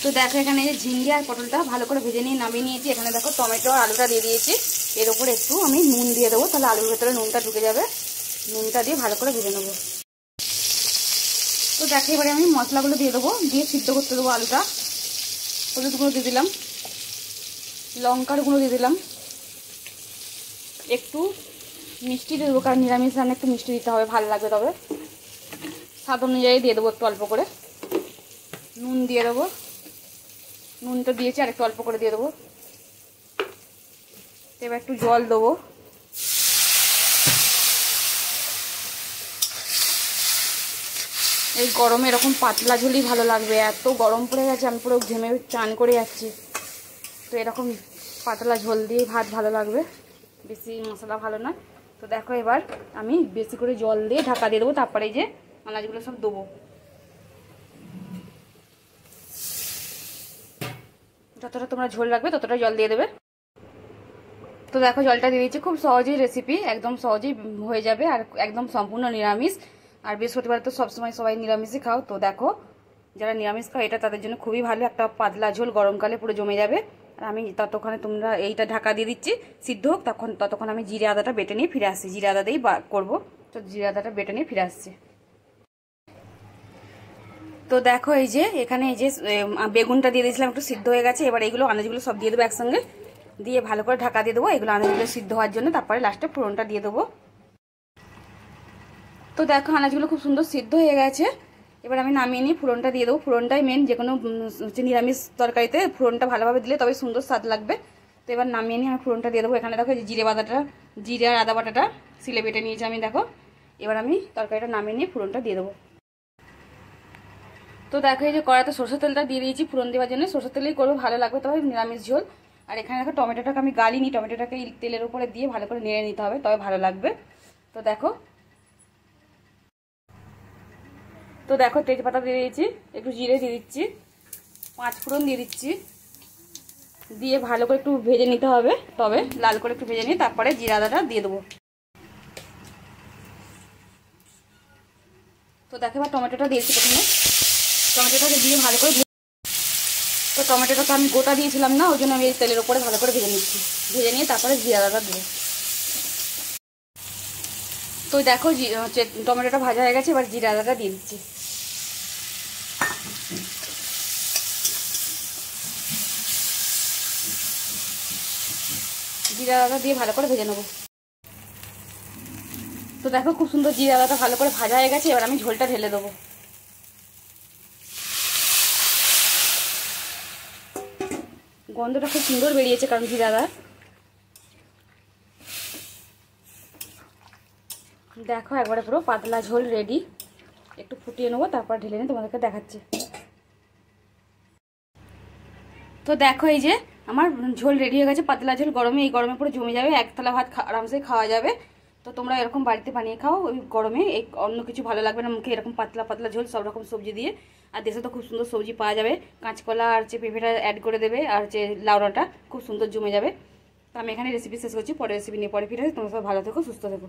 তো দেখো এখানে যে ঝিঙ্গে আর পটলটা ভালো করে ভেজে নিয়ে নামিয়ে নিয়েছি। এখানে দেখো টমেটো আর আলুটা দিয়ে দিয়েছি। এর উপরে একটু আমি নুন দিয়ে দেবো, তাহলে আলুর ভেতরে নুনটা ঢুকে যাবে। নুনটা দিয়ে ভালো করে ভেজে নেবো। তো দেখো এবারে আমি মশলাগুলো দিয়ে দেবো, দিয়ে সিদ্ধ করতে দেবো আলুটা। হলুদ গুঁড়ো দিয়ে দিলাম, লঙ্কার গুঁড়ো দিয়ে দিলাম, একটু মিষ্টি দিয়ে দেবো, কারণ নিরামিষ রান্না একটু মিষ্টি দিতে হবে, ভালো লাগবে। তবে স্বাদ অনুযায়ী দিয়ে দেবো একটু অল্প করে। নুন দিয়ে দেবো, নুনটা দিয়েছি আর একটু অল্প করে দিয়ে দেবো। এবার একটু জল দেবো। এই গরমে এরকম পাতলা ঝোলই ভালো লাগবে, এত গরম পড়ে গেছে, আমি পুরো ঘেমে চান করে যাচ্ছি। তো এরকম পাতলা ঝোল দিয়ে ভাত ভালো লাগবে, বেশি মশলা ভালো না। তো দেখো এবার আমি বেশি করে জল দিয়ে ঢাকা দিয়ে দেবো, তারপরে এই যে আনাজগুলো সব দেবো। যতটা তোমরা ঝোল রাখবে ততটা জল দিয়ে দেবে। তো দেখো জলটা দিয়ে দিচ্ছি। খুব সহজেই রেসিপি, একদম সহজেই হয়ে যাবে, আর একদম সম্পূর্ণ নিরামিষ। আর বৃহস্পতিবার তো সবসময় সবাই নিরামিষই খাও। তো দেখো যারা নিরামিষ খাও এটা তাদের জন্য খুবই ভালো, একটা পাতলা ঝোল গরমকালে পুরো জমে যাবে। আর আমি ততক্ষণে তোমরা এইটা ঢাকা দিয়ে দিচ্ছি সিদ্ধ হোক, ততক্ষণ আমি জিরে আদাটা বেটে নিয়ে ফিরে আসছি। জিরে আদা দিয়েই করবো, তো জিরে আদাটা বেটে নিয়ে ফিরে আসছি। তো দেখো এই যে এখানে এই যে বেগুনটা দিয়ে দিয়েছিলাম, একটু সিদ্ধ হয়ে গেছে। এবার এইগুলো আনাজগুলো সব দিয়ে দেবো একসঙ্গে, দিয়ে ভালো করে ঢাকা দিয়ে দেবো এগুলো আনাজগুলো সিদ্ধ হওয়ার জন্য। তারপরে লাস্টে ফোড়নটা দিয়ে দেবো। তো দেখো আনাজগুলো খুব সুন্দর সিদ্ধ হয়ে গেছে। এবার আমি নামিয়ে নিয়ে ফোড়নটা দিয়ে দেবো। ফোড়নটাই মেন, যে কোনো নিরামিষ তরকারিতে ফোড়নটা ভালোভাবে দিলে তবে সুন্দর স্বাদ লাগবে। তো এবার নামিয়ে নিয়ে আমি ফোড়নটা দিয়ে দেবো। এখানে দেখো জিরে বাটাটা, জিরে আর আদা বাটাটা সিলে বেটে নিয়েছি আমি। দেখো এবার আমি তরকারিটা নামিয়ে নিয়ে ফোড়নটা দিয়ে দেবো। তো দেখো এই যে কড়াইতে সরষের তেলটা দিয়ে দিয়েছি ফোড়ন দেওয়ার জন্য। সরষের তেলেই করবো, ভালো লাগবে তবে নিরামিষ ঝোল। আর এখানে দেখো টমেটোটাকে আমি গালিনি, টমেটোটাকে তেলের উপরে দিয়ে ভালো করে নেড়ে নিতে হবে, তবে ভালো লাগবে। তো দেখো তেজপাতা দিয়ে দিয়েছি, একটু জিরে দিয়ে দিচ্ছি, 5 ফোড়ন দিয়ে দিচ্ছি, দিয়ে ভালো করে একটু ভেজে নিতে হবে, তবে লাল করে একটু ভেজে নিয়ে তারপরে জিরা আদাটা দিয়ে দেবো। তো দেখো এবার টমেটোটা দিয়েছি প্রথমে, টমেটোটাকে দিয়ে ভালো করে। তো টমেটোটা তো আমি গোটা দিয়েছিলাম না, ওই জন্য আমি এই তেলের উপরে ভালো করে ভেজে নিচ্ছি। ভেজে নিয়ে তারপরে জিরা আদাটা দেবো। তো দেখো টমেটোটা ভাজা হয়ে গেছে, এবার জিরা আদাটা দিয়ে দিচ্ছি। জিরা আদা দিয়ে ভালো করে ভেজে নেবো। তো দেখো খুব সুন্দর জিরা আদাটা ভালো করে ভাজা হয়ে গেছে। এবার আমি ঝোলটা ঢেলে দেবো। গন্ধটা খুব সুন্দর বেরিয়েছে, কারণ জিরা আদা। দেখো একবারে পুরো পাতলা ঝোল রেডি। একটু ফুটিয়ে নেবো, তারপর ঢেলে নিয়ে তোমাদেরকে দেখাচ্ছি। তো দেখো এই যে আমার ঝোল রেডি হয়ে গেছে, পাতলা ঝোল। এই গরমে পুরো জমে যাবে, এক থালা ভাত আরামসে খাওয়া যাবে। তো তোমরা এরকম বাড়িতে বানিয়ে খাও, ওই গরমে এই অন্য কিছু ভালো লাগবে না মুখে, এরকম পাতলা পাতলা ঝোল সব রকম সবজি দিয়ে। আর দেশে তো খুব সুন্দর সবজি পাওয়া যাবে, কাঁচকলা আর পেঁপেটা অ্যাড করে দেবে, আর লাউড়াটা খুব সুন্দর জমে যাবে। তো আমি এখানে রেসিপি শেষ করছি, পরে রেসিপি নিয়ে পরে ফিরে। তোমরা সব ভালো থেকো, সুস্থ থেকো।